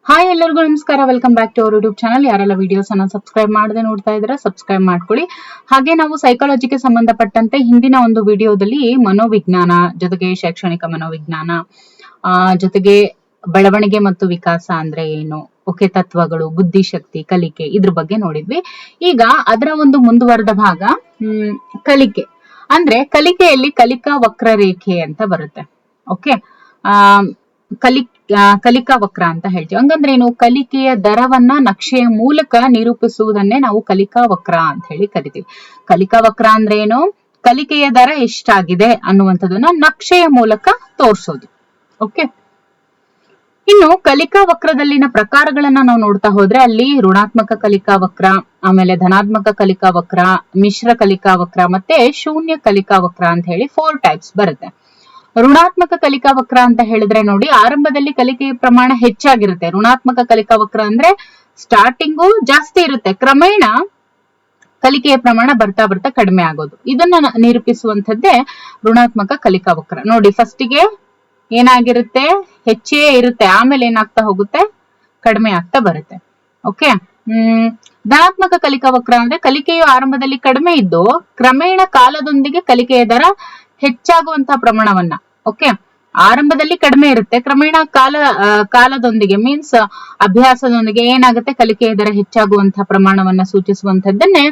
Hi ಎಲ್ಲರಿಗೂ ನಮಸ್ಕಾರ. Welcome back to our YouTube channel. ಯಾರೆಲ್ಲ ವಿಡಿಯೋಸ್ ಅನ್ನ ಸಬ್ಸ್ಕ್ರೈಬ್ ಮಾಡದೆ ನೋಡ್ತಾ ಇದ್ರೆ ಸಬ್ಸ್ಕ್ರೈಬ್ ಮಾಡ್ಕೊಳ್ಳಿ. ಹಾಗೆ ನಾವು ಸೈಕಾಲಜಿಗೆ ಸಂಬಂಧಪಟ್ಟಂತೆ ಹಿಂದಿನ ಒಂದು ವಿಡಿಯೋದಲ್ಲಿ ಮನೋವಿಜ್ಞಾನ ಜೊತೆಗೆ ಶೈಕ್ಷಣಿಕ ಮನೋವಿಜ್ಞಾನ ಜೊತೆಗೆ ಬೆಳವಣಿಗೆ ಮತ್ತು ವಿಕಾಸ ಅಂದ್ರೆ ಏನು, ಓಕೆ, ತತ್ವಗಳು, ಬುದ್ಧಿಶಕ್ತಿ, ಕಲಿಕೆ ಇದ್ರ ಬಗ್ಗೆ ನೋಡಿದ್ವಿ. ಈಗ ಅದರ ಒಂದು ಮುಂದುವರೆದ ಭಾಗ ಕಲಿಕೆ. ಅಂದ್ರೆ ಕಲಿಕೆಯಲ್ಲಿ ಕಲಿಕಾ ವಕ್ರರೇಖೆ ಅಂತ ಬರುತ್ತೆ. ಓಕೆ, ಕಲಿಕಾ ವಕ್ರ ಅಂತ ಹೇಳ್ತೀವಿ. ಹಂಗಂದ್ರೆ ಏನು? ಕಲಿಕೆಯ ದರವನ್ನ ನಕ್ಷೆಯ ಮೂಲಕ ನಿರೂಪಿಸುವುದನ್ನೇ ನಾವು ಕಲಿಕಾ ವಕ್ರ ಅಂತ ಹೇಳಿ ಕರಿತೀವಿ. ಕಲಿಕಾ ವಕ್ರ ಅಂದ್ರೆ ಏನು? ಕಲಿಕೆಯ ದರ ಎಷ್ಟಾಗಿದೆ ಅನ್ನುವಂಥದ್ದನ್ನ ನಕ್ಷೆಯ ಮೂಲಕ ತೋರಿಸೋದು. ಓಕೆ, ಇನ್ನು ಕಲಿಕಾ ವಕ್ರದಲ್ಲಿನ ಪ್ರಕಾರಗಳನ್ನ ನಾವು ನೋಡ್ತಾ ಹೋದ್ರೆ ಅಲ್ಲಿ ಋಣಾತ್ಮಕ ಕಲಿಕಾ ವಕ್ರ, ಆಮೇಲೆ ಧನಾತ್ಮಕ ಕಲಿಕಾ ವಕ್ರ, ಮಿಶ್ರ ಕಲಿಕಾ ವಕ್ರ ಮತ್ತೆ ಶೂನ್ಯ ಕಲಿಕಾ ವಕ್ರ ಅಂತ ಹೇಳಿ 4 ಟೈಪ್ಸ್ ಬರುತ್ತೆ. ಋಣಾತ್ಮಕ ಕಲಿಕಾ ವಕ್ರ ಅಂತ ಹೇಳಿದ್ರೆ ನೋಡಿ, ಆರಂಭದಲ್ಲಿ ಕಲಿಕೆಯ ಪ್ರಮಾಣ ಹೆಚ್ಚಾಗಿರುತ್ತೆ. ಋಣಾತ್ಮಕ ಕಲಿಕಾ ವಕ್ರ ಅಂದ್ರೆ ಸ್ಟಾರ್ಟಿಂಗು ಜಾಸ್ತಿ ಇರುತ್ತೆ, ಕ್ರಮೇಣ ಕಲಿಕೆಯ ಪ್ರಮಾಣ ಬರ್ತಾ ಬರ್ತಾ ಕಡಿಮೆ ಆಗೋದು. ಇದನ್ನ ನಿರೂಪಿಸುವಂತದ್ದೇ ಋಣಾತ್ಮಕ ಕಲಿಕಾ ವಕ್ರ. ನೋಡಿ, ಫಸ್ಟಿಗೆ ಏನಾಗಿರುತ್ತೆ? ಹೆಚ್ಚೇ ಇರುತ್ತೆ, ಆಮೇಲೆ ಏನಾಗ್ತಾ ಹೋಗುತ್ತೆ? ಕಡಿಮೆ ಆಗ್ತಾ ಬರುತ್ತೆ. ಓಕೆ, ಧನಾತ್ಮಕ ಕಲಿಕಾ ವಕ್ರ ಅಂದ್ರೆ ಕಲಿಕೆಯು ಆರಂಭದಲ್ಲಿ ಕಡಿಮೆ ಇದ್ದು ಕ್ರಮೇಣ ಕಾಲದೊಂದಿಗೆ ಕಲಿಕೆಯ ದರ ಹೆಚ್ಚಾಗುವಂತಹ ಪ್ರಮಾಣವನ್ನ, ಓಕೆ, ಆರಂಭದಲ್ಲಿ ಕಡಿಮೆ ಇರುತ್ತೆ, ಕ್ರಮೇಣ ಕಾಲದೊಂದಿಗೆ ಮೀನ್ಸ್ ಅಭ್ಯಾಸದೊಂದಿಗೆ ಏನಾಗುತ್ತೆ? ಕಲಿಕೆಯ ದರ ಹೆಚ್ಚಾಗುವಂತಹ ಪ್ರಮಾಣವನ್ನ ಸೂಚಿಸುವಂತದ್ದನ್ನೇ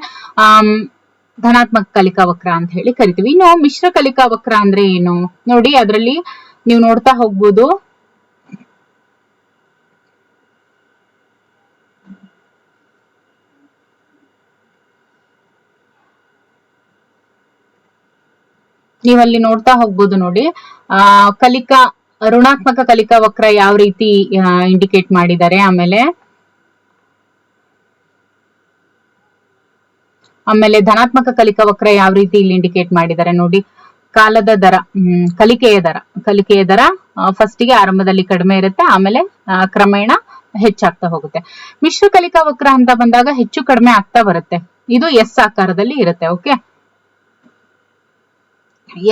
ಧನಾತ್ಮಕ ಕಲಿಕಾ ವಕ್ರ ಅಂತ ಹೇಳಿ ಕರಿತೀವಿ. ಇನ್ನು ಮಿಶ್ರ ಕಲಿಕಾ ವಕ್ರ ಅಂದ್ರೆ ಏನು ನೋಡಿ, ಅದರಲ್ಲಿ ನೀವು ನೋಡ್ತಾ ಹೋಗ್ಬೋದು. ನೀವಲ್ಲಿ ನೋಡ್ತಾ ಹೋಗ್ಬೋದು ನೋಡಿ, ಋಣಾತ್ಮಕ ಕಲಿಕಾ ವಕ್ರ ಯಾವ ರೀತಿ ಇಂಡಿಕೇಟ್ ಮಾಡಿದ್ದಾರೆ, ಆಮೇಲೆ ಧನಾತ್ಮಕ ಕಲಿಕಾ ವಕ್ರ ಯಾವ ರೀತಿ ಇಲ್ಲಿ ಇಂಡಿಕೇಟ್ ಮಾಡಿದ್ದಾರೆ ನೋಡಿ. ಕಾಲದ ದರ, ಕಲಿಕೆಯ ದರ ಫಸ್ಟಿಗೆ ಆರಂಭದಲ್ಲಿ ಕಡಿಮೆ ಇರುತ್ತೆ, ಆಮೇಲೆ ಕ್ರಮೇಣ ಹೆಚ್ಚಾಗ್ತಾ ಹೋಗುತ್ತೆ. ಮಿಶ್ರ ಕಲಿಕಾ ವಕ್ರ ಅಂತ ಬಂದಾಗ ಹೆಚ್ಚು ಕಡಿಮೆ ಆಗ್ತಾ ಬರುತ್ತೆ. ಇದು ಎಸ್ ಆಕಾರದಲ್ಲಿ ಇರುತ್ತೆ. ಓಕೆ,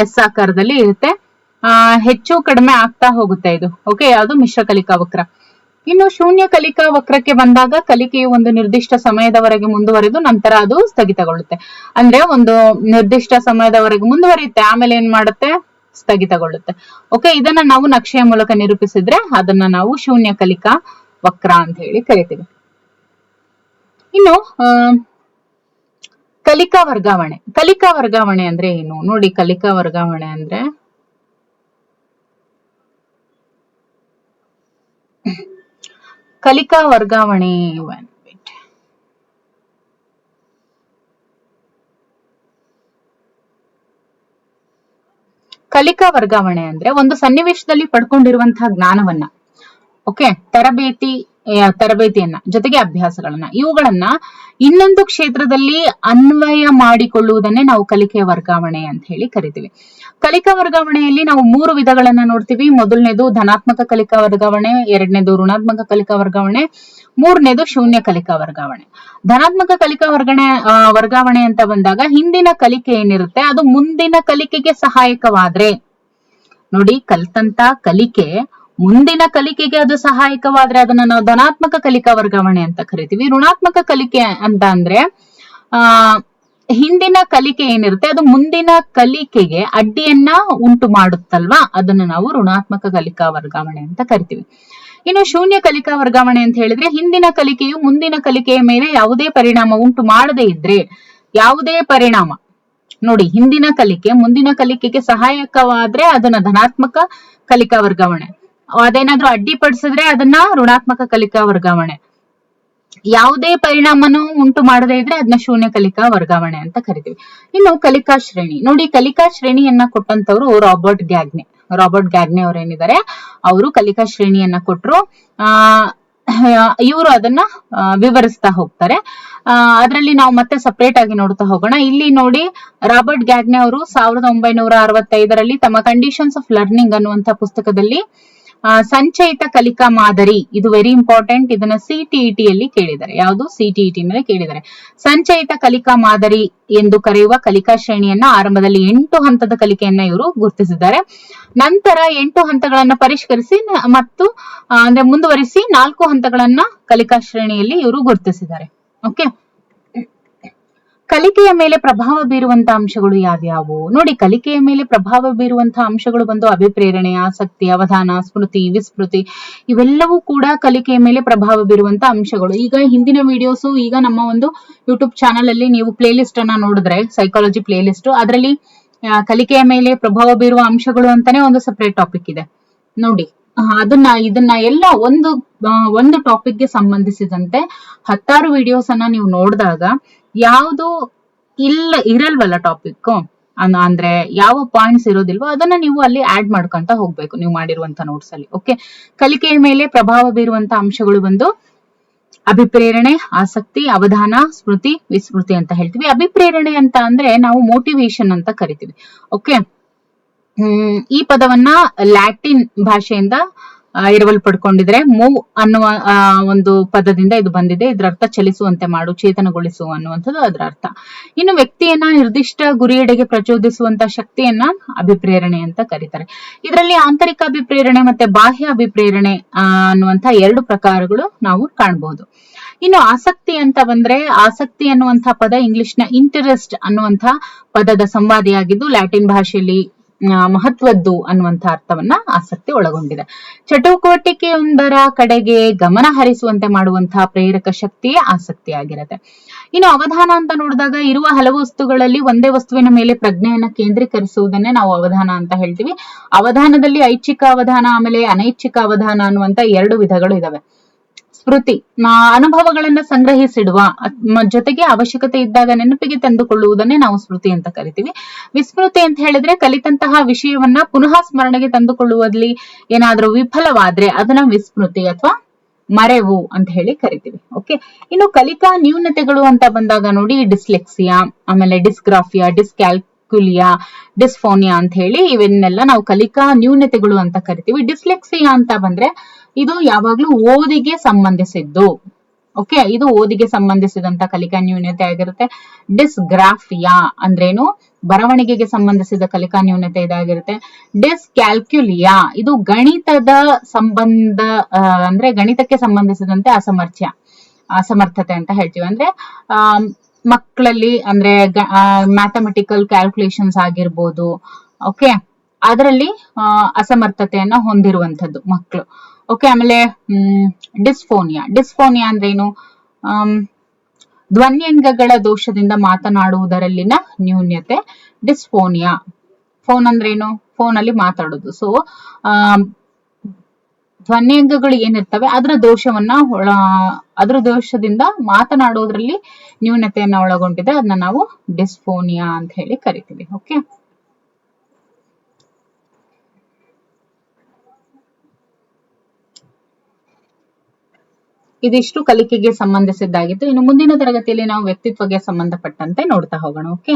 ಎಸ್ ಆಕಾರದಲ್ಲಿ ಇರುತ್ತೆ, ಹೆಚ್ಚು ಕಡಿಮೆ ಆಗ್ತಾ ಹೋಗುತ್ತೆ ಇದು. ಓಕೆ, ಯಾವುದು? ಮಿಶ್ರ ಕಲಿಕಾ ವಕ್ರ. ಇನ್ನು ಶೂನ್ಯ ಕಲಿಕಾ ವಕ್ರಕ್ಕೆ ಬಂದಾಗ ಕಲಿಕೆಯು ಒಂದು ನಿರ್ದಿಷ್ಟ ಸಮಯದವರೆಗೆ ಮುಂದುವರೆದು ನಂತರ ಅದು ಸ್ಥಗಿತಗೊಳ್ಳುತ್ತೆ. ಅಂದ್ರೆ ಒಂದು ನಿರ್ದಿಷ್ಟ ಸಮಯದವರೆಗೆ ಮುಂದುವರಿಯುತ್ತೆ, ಆಮೇಲೆ ಏನ್ ಮಾಡುತ್ತೆ? ಸ್ಥಗಿತಗೊಳ್ಳುತ್ತೆ. ಓಕೆ, ಇದನ್ನ ನಾವು ನಕ್ಷೆಯ ಮೂಲಕ ನಿರೂಪಿಸಿದ್ರೆ ಅದನ್ನ ನಾವು ಶೂನ್ಯ ಕಲಿಕಾ ವಕ್ರ ಅಂತ ಹೇಳಿ ಕರಿತೀವಿ. ಇನ್ನು ಕಲಿಕಾ ವರ್ಗಾವಣೆ. ಕಲಿಕಾ ವರ್ಗಾವಣೆ ಅಂದ್ರೆ ಏನು ನೋಡಿ. ಕಲಿಕಾ ವರ್ಗಾವಣೆ ಅಂದ್ರೆ ಕಲಿಕಾ ವರ್ಗಾವಣೆ ಕಲಿಕಾ ವರ್ಗಾವಣೆ ಅಂದ್ರೆ ಒಂದು ಸನ್ನಿವೇಶದಲ್ಲಿ ಪಡ್ಕೊಂಡಿರುವಂತಹ ಜ್ಞಾನವನ್ನ, ಓಕೆ, ತರಬೇತಿಯನ್ನ ಜೊತೆಗೆ ಅಭ್ಯಾಸಗಳನ್ನ, ಇವುಗಳನ್ನ ಇನ್ನೊಂದು ಕ್ಷೇತ್ರದಲ್ಲಿ ಅನ್ವಯ ಮಾಡಿಕೊಳ್ಳುವುದನ್ನೇ ನಾವು ಕಲಿಕೆಯ ವರ್ಗಾವಣೆ ಅಂತ ಹೇಳಿ ಕರಿತೀವಿ. ಕಲಿಕಾ ವರ್ಗಾವಣೆಯಲ್ಲಿ ನಾವು 3 ವಿಧಗಳನ್ನ ನೋಡ್ತೀವಿ. ಮೊದಲನೇದು ಧನಾತ್ಮಕ ಕಲಿಕಾ ವರ್ಗಾವಣೆ, ಎರಡನೇದು ಋಣಾತ್ಮಕ ಕಲಿಕಾ ವರ್ಗಾವಣೆ, ಮೂರನೇದು ಶೂನ್ಯ ಕಲಿಕಾ ವರ್ಗಾವಣೆ. ಧನಾತ್ಮಕ ಕಲಿಕಾ ವರ್ಗಾವಣೆ ಅಂತ ಬಂದಾಗ ಹಿಂದಿನ ಕಲಿಕೆ ಏನಿರುತ್ತೆ ಅದು ಮುಂದಿನ ಕಲಿಕೆಗೆ ಸಹಾಯಕವಾದ್ರೆ ನೋಡಿ, ಕಲ್ತಂತ ಕಲಿಕೆ ಮುಂದಿನ ಕಲಿಕೆಗೆ ಅದು ಸಹಾಯಕವಾದ್ರೆ ಅದನ್ನ ನಾವು ಧನಾತ್ಮಕ ಕಲಿಕಾ ವರ್ಗಾವಣೆ ಅಂತ ಕರಿತೀವಿ. ಋಣಾತ್ಮಕ ಕಲಿಕೆ ಅಂತ ಅಂದ್ರೆ ಹಿಂದಿನ ಕಲಿಕೆ ಏನಿರುತ್ತೆ ಅದು ಮುಂದಿನ ಕಲಿಕೆಗೆ ಅಡ್ಡಿಯನ್ನ ಉಂಟು ಮಾಡುತ್ತಲ್ವಾ, ಅದನ್ನ ನಾವು ಋಣಾತ್ಮಕ ಕಲಿಕಾ ವರ್ಗಾವಣೆ ಅಂತ ಕರಿತೀವಿ. ಇನ್ನು ಶೂನ್ಯ ಕಲಿಕಾ ವರ್ಗಾವಣೆ ಅಂತ ಹೇಳಿದ್ರೆ ಹಿಂದಿನ ಕಲಿಕೆಯು ಮುಂದಿನ ಕಲಿಕೆಯ ಮೇಲೆ ಯಾವುದೇ ಪರಿಣಾಮ ಉಂಟು ಮಾಡದೇ ಇದ್ರೆ, ಯಾವುದೇ ಪರಿಣಾಮ ನೋಡಿ, ಹಿಂದಿನ ಕಲಿಕೆ ಮುಂದಿನ ಕಲಿಕೆಗೆ ಸಹಾಯಕವಾದ್ರೆ ಅದನ್ನ ಧನಾತ್ಮಕ ಕಲಿಕಾ ವರ್ಗಾವಣೆ, ಅದೇನಾದ್ರೂ ಅಡ್ಡಿಪಡಿಸಿದ್ರೆ ಅದನ್ನ ಋಣಾತ್ಮಕ ಕಲಿಕಾ ವರ್ಗಾವಣೆ, ಯಾವುದೇ ಪರಿಣಾಮನೂ ಉಂಟು ಮಾಡದೇ ಇದ್ರೆ ಅದನ್ನ ಶೂನ್ಯ ಕಲಿಕಾ ವರ್ಗಾವಣೆ ಅಂತ ಕರಿತೀವಿ. ಇನ್ನು ಕಲಿಕಾ ಶ್ರೇಣಿ ನೋಡಿ, ಕಲಿಕಾ ಶ್ರೇಣಿಯನ್ನ ಕೊಟ್ಟಂತವ್ರು ರಾಬರ್ಟ್ ಗ್ಯಾಗ್ನೆ ಅವ್ರು ಏನಿದ್ದಾರೆ ಅವರು ಕಲಿಕಾ ಶ್ರೇಣಿಯನ್ನ ಕೊಟ್ರು. ಇವರು ಅದನ್ನ ವಿವರಿಸ್ತಾ ಹೋಗ್ತಾರೆ. ಅದರಲ್ಲಿ ನಾವು ಮತ್ತೆ ಸಪರೇಟ್ ಆಗಿ ನೋಡ್ತಾ ಹೋಗೋಣ. ಇಲ್ಲಿ ನೋಡಿ, ರಾಬರ್ಟ್ ಗ್ಯಾಗ್ನೆ ಅವರು 1965ರಲ್ಲಿ ತಮ್ಮ ಕಂಡೀಷನ್ಸ್ ಆಫ್ ಲರ್ನಿಂಗ್ ಅನ್ನುವಂತ ಪುಸ್ತಕದಲ್ಲಿ ಸಂಚಯಿತ ಕಲಿಕಾ ಮಾದರಿ, ಇದು ವೆರಿ ಇಂಪಾರ್ಟೆಂಟ್. ಇದನ್ನ CTET ಯಲ್ಲಿ ಕೇಳಿದ್ದಾರೆ. ಯಾವುದು? CTET ನಲ್ಲಿ ಕೇಳಿದ್ದಾರೆ. ಸಂಚಯಿತ ಕಲಿಕಾ ಮಾದರಿ ಎಂದು ಕರೆಯುವ ಕಲಿಕಾ ಶ್ರೇಣಿಯನ್ನ ಆರಂಭದಲ್ಲಿ 8 ಹಂತದ ಕಲಿಕೆಯನ್ನ ಇವರು ಗುರುತಿಸಿದ್ದಾರೆ. ನಂತರ 8 ಹಂತಗಳನ್ನ ಪರಿಷ್ಕರಿಸಿ ಮತ್ತು ಅಂದ್ರೆ ಮುಂದುವರಿಸಿ 4 ಹಂತಗಳನ್ನ ಕಲಿಕಾ ಶ್ರೇಣಿಯಲ್ಲಿ ಇವರು ಗುರುತಿಸಿದ್ದಾರೆ. ಓಕೆ, ಕಲಿಕೆಯ ಮೇಲೆ ಪ್ರಭಾವ ಬೀರುವಂತಹ ಅಂಶಗಳು ಯಾವ್ಯಾವು ನೋಡಿ? ಕಲಿಕೆಯ ಮೇಲೆ ಪ್ರಭಾವ ಬೀರುವಂತಹ ಅಂಶಗಳು ಬಂದು ಅಭಿಪ್ರೇರಣೆ, ಆಸಕ್ತಿ, ಅವಧಾನ, ಸ್ಮೃತಿ, ವಿಸ್ಮೃತಿ, ಇವೆಲ್ಲವೂ ಕೂಡ ಕಲಿಕೆಯ ಮೇಲೆ ಪ್ರಭಾವ ಬೀರುವಂತಹ ಅಂಶಗಳು. ಈಗ ಹಿಂದಿನ ವಿಡಿಯೋಸ್, ಈಗ ನಮ್ಮ ಒಂದು ಯೂಟ್ಯೂಬ್ ಚಾನಲ್ ಅಲ್ಲಿ ನೀವು ಪ್ಲೇ ಲಿಸ್ಟ್ ಅನ್ನ ನೋಡಿದ್ರೆ, ಸೈಕಾಲಜಿ ಪ್ಲೇ ಲಿಸ್ಟ್, ಅದರಲ್ಲಿ ಕಲಿಕೆಯ ಮೇಲೆ ಪ್ರಭಾವ ಬೀರುವ ಅಂಶಗಳು ಅಂತಾನೆ ಒಂದು ಸಪರೇಟ್ ಟಾಪಿಕ್ ಇದೆ ನೋಡಿ. ಇದನ್ನ ಎಲ್ಲ ಒಂದು ಟಾಪಿಕ್ ಗೆ ಸಂಬಂಧಿಸಿದಂತೆ 10 ವಿಡಿಯೋಸ್ ಅನ್ನ ನೀವು ನೋಡಿದಾಗ ಯಾವುದು ಇರಲ್ವಲ್ಲ ಟಾಪಿಕ್, ಅಂದ್ರೆ ಯಾವ ಪಾಯಿಂಟ್ಸ್ ಇರೋದಿಲ್ವೋ ಅದನ್ನ ನೀವು ಅಲ್ಲಿ ಆಡ್ ಮಾಡ್ಕೊಂತ ಹೋಗ್ಬೇಕು ನೀವು ಮಾಡಿರುವಂತ ನೋಟ್ಸ್ ಅಲ್ಲಿ. ಓಕೆ, ಕಲಿಕೆಯ ಮೇಲೆ ಪ್ರಭಾವ ಬೀರುವಂತ ಅಂಶಗಳು ಬಂದು ಅಭಿಪ್ರೇರಣೆ, ಆಸಕ್ತಿ, ಅವಧಾನ, ಸ್ಮೃತಿ, ವಿಸ್ಮೃತಿ ಅಂತ ಹೇಳ್ತೀವಿ. ಅಭಿಪ್ರೇರಣೆ ಅಂತ ಅಂದ್ರೆ ನಾವು ಮೋಟಿವೇಶನ್ ಅಂತ ಕರಿತೀವಿ. ಓಕೆ, ಈ ಪದವನ್ನ ಲ್ಯಾಟಿನ್ ಭಾಷೆಯಿಂದ ಇರವಲ್ಪಡ್ಕೊಂಡಿದ್ರೆ ಮೂವ್ ಅನ್ನುವ ಒಂದು ಪದದಿಂದ ಇದು ಬಂದಿದೆ. ಇದರ ಅರ್ಥ ಚಲಿಸುವಂತೆ ಮಾಡು, ಚೇತನಗೊಳಿಸು ಅನ್ನುವಂಥದ್ದು ಅದರ ಅರ್ಥ. ಇನ್ನು ವ್ಯಕ್ತಿಯನ್ನ ನಿರ್ದಿಷ್ಟ ಗುರಿಯೆಡೆಗೆ ಪ್ರಚೋದಿಸುವಂತ ಶಕ್ತಿಯನ್ನ ಅಭಿಪ್ರೇರಣೆ ಅಂತ ಕರೀತಾರೆ. ಇದರಲ್ಲಿ ಆಂತರಿಕ ಅಭಿಪ್ರೇರಣೆ ಮತ್ತೆ ಬಾಹ್ಯ ಅಭಿಪ್ರೇರಣೆ ಅನ್ನುವಂತ 2 ಪ್ರಕಾರಗಳು ನಾವು ಕಾಣಬಹುದು. ಇನ್ನು ಆಸಕ್ತಿ ಅಂತ ಬಂದ್ರೆ, ಆಸಕ್ತಿ ಅನ್ನುವಂಥ ಪದ ಇಂಗ್ಲಿಷ್ ನ ಇಂಟರೆಸ್ಟ್ ಅನ್ನುವಂಥ ಪದದ ಸಂವಾದಿಯಾಗಿದ್ದು ಲ್ಯಾಟಿನ್ ಭಾಷೆಯಲ್ಲಿ ಮಹತ್ವದ್ದು ಅನ್ನುವಂಥ ಅರ್ಥವನ್ನ ಆಸಕ್ತಿ ಒಳಗೊಂಡಿದೆ. ಚಟುವಟಿಕೆಯೊಂದರ ಕಡೆಗೆ ಗಮನ ಹರಿಸುವಂತೆ ಮಾಡುವಂತಹ ಪ್ರೇರಕ ಶಕ್ತಿಯೇ ಆಸಕ್ತಿ ಆಗಿರುತ್ತೆ. ಇನ್ನು ಅವಧಾನ ಅಂತ ನೋಡಿದಾಗ, ಇರುವ ಹಲವು ವಸ್ತುಗಳಲ್ಲಿ ಒಂದೇ ವಸ್ತುವಿನ ಮೇಲೆ ಪ್ರಜ್ಞೆಯನ್ನ ಕೇಂದ್ರೀಕರಿಸುವುದನ್ನೇ ನಾವು ಅವಧಾನ ಅಂತ ಹೇಳ್ತೀವಿ. ಅವಧಾನದಲ್ಲಿ ಐಚ್ಛಿಕ ಅವಧಾನ ಆಮೇಲೆ ಅನೈಚ್ಛಿಕ ಅವಧಾನ ಅನ್ನುವಂತ 2 ವಿಧಗಳು ಇದಾವೆ. ಸ್ಮೃತಿ, ಅನುಭವಗಳನ್ನ ಸಂಗ್ರಹಿಸಿಡುವ ಜೊತೆಗೆ ಅವಶ್ಯಕತೆ ಇದ್ದಾಗ ನೆನಪಿಗೆ ತಂದುಕೊಳ್ಳುವುದನ್ನೇ ನಾವು ಸ್ಮೃತಿ ಅಂತ ಕರಿತೀವಿ. ವಿಸ್ಮೃತಿ ಅಂತ ಹೇಳಿದ್ರೆ ಕಲಿತಂತಹ ವಿಷಯವನ್ನ ಪುನಃ ಸ್ಮರಣೆಗೆ ತಂದುಕೊಳ್ಳುವಲ್ಲಿ ಏನಾದ್ರೂ ವಿಫಲವಾದ್ರೆ ಅದನ್ನ ವಿಸ್ಮೃತಿ ಅಥವಾ ಮರೆವು ಅಂತ ಹೇಳಿ ಕರಿತೀವಿ. ಓಕೆ, ಇನ್ನು ಕಲಿಕಾ ನ್ಯೂನತೆಗಳು ಅಂತ ಬಂದಾಗ ನೋಡಿ, ಡಿಸ್ಲೆಕ್ಸಿಯಾ, ಆಮೇಲೆ ಡಿಸ್ಗ್ರಾಫಿಯಾ, ಡಿಸ್ಕ್ಯಾಲ್ಕುಲಿಯಾ, ಡಿಸ್ಫೋನಿಯಾ ಅಂತ ಹೇಳಿ ಇವನ್ನೆಲ್ಲ ನಾವು ಕಲಿಕಾ ನ್ಯೂನತೆಗಳು ಅಂತ ಕರಿತೀವಿ. ಡಿಸ್ಲೆಕ್ಸಿಯಾ ಅಂತ ಬಂದ್ರೆ ಇದು ಯಾವಾಗ್ಲೂ ಓದಿಗೆ ಸಂಬಂಧಿಸಿದ್ದು. ಓಕೆ, ಇದು ಓದಿಗೆ ಸಂಬಂಧಿಸಿದಂತ ಕಲಿಕಾ ನ್ಯೂನತೆ ಆಗಿರುತ್ತೆ. ಡಿಸ್ಗ್ರಾಫಿಯಾ ಅಂದ್ರೇನು? ಬರವಣಿಗೆಗೆ ಸಂಬಂಧಿಸಿದ ಕಲಿಕಾ ನ್ಯೂನತೆ ಇದಾಗಿರುತ್ತೆ. ಡಿಸ್ಕ್ಯಾಲ್ಕ್ಯುಲಿಯಾ ಇದು ಗಣಿತದ ಸಂಬಂಧ, ಅಂದ್ರೆ ಗಣಿತಕ್ಕೆ ಸಂಬಂಧಿಸಿದಂತೆ ಅಸಮರ್ಥತೆ ಅಂತ ಹೇಳ್ತೀವಿ. ಅಂದ್ರೆ ಮಕ್ಕಳಲ್ಲಿ ಅಂದ್ರೆ ಮ್ಯಾಥಮೆಟಿಕಲ್ ಕ್ಯಾಲ್ಕುಲೇಷನ್ಸ್ ಆಗಿರ್ಬೋದು, ಓಕೆ, ಅದರಲ್ಲಿ ಅಸಮರ್ಥತೆಯನ್ನ ಹೊಂದಿರುವಂತದ್ದು ಮಕ್ಕಳು. ಓಕೆ, ಆಮೇಲೆ ಡಿಸ್ಫೋನಿಯಾ ಅಂದ್ರೆ ಏನು? ಧ್ವನ್ಯಂಗಗಳ ದೋಷದಿಂದ ಮಾತನಾಡುವುದರಲ್ಲಿನ ನ್ಯೂನ್ಯತೆ ಡಿಸ್ಫೋನಿಯಾ. ಫೋನ್ ಅಂದ್ರೆ ಏನು? ಫೋನ್ ಅಲ್ಲಿ ಮಾತಾಡೋದು. ಸೊ ಧ್ವನ್ಯಂಗಗಳು ಏನಿರ್ತವೆ ಅದರ ದೋಷದಿಂದ ಮಾತನಾಡೋದ್ರಲ್ಲಿ ನ್ಯೂನತೆಯನ್ನ ಒಳಗೊಂಡಿದೆ. ಅದನ್ನ ನಾವು ಡಿಸ್ಫೋನಿಯಾ ಅಂತ ಹೇಳಿ ಕರಿತೀವಿ. ಓಕೆ, ಇದಿಷ್ಟು ಕಲಿಕೆಗೆ ಸಂಬಂಧಿಸಿದ್ದಾಗಿತ್ತು. ಇನ್ನು ಮುಂದಿನ ತರಗತಿಯಲ್ಲಿ ನಾವು ವ್ಯಕ್ತಿತ್ವಕ್ಕೆ ಸಂಬಂಧಪಟ್ಟಂತೆ ನೋಡ್ತಾ ಹೋಗೋಣ. ಓಕೆ.